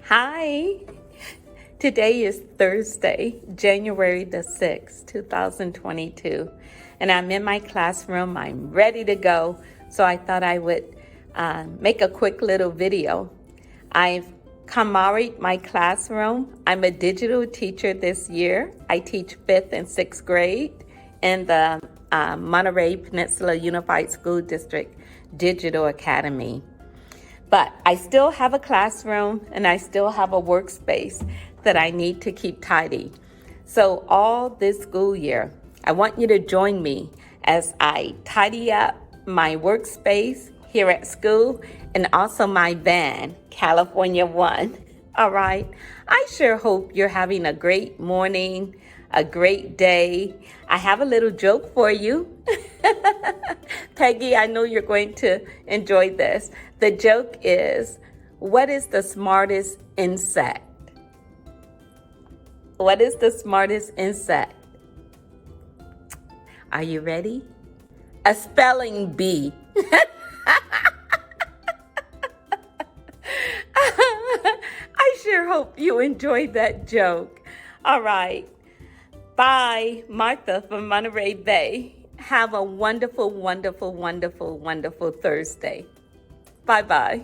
Hi, today is Thursday, January the 6th, 2022, and I'm in my classroom. I'm ready to go, so I thought I would make a quick little video. I've KonMari my classroom. I'm a digital teacher this year. I teach 5th and 6th grade in the Monterey Peninsula Unified School District Digital Academy. But I still have a classroom and I still have a workspace that I need to keep tidy. So all this school year, I want you to join me as I tidy up my workspace here at school and also my van, California One. All right. I sure hope you're having a great morning, a great day. I have a little joke for you. Peggy, I know you're going to enjoy this. The joke is, what is the smartest insect? What is the smartest insect? Are you ready? A spelling bee. I sure hope you enjoyed that joke. All right. Bye, Martha from Monterey Bay. Have a wonderful, wonderful, wonderful, wonderful Thursday. Bye-bye.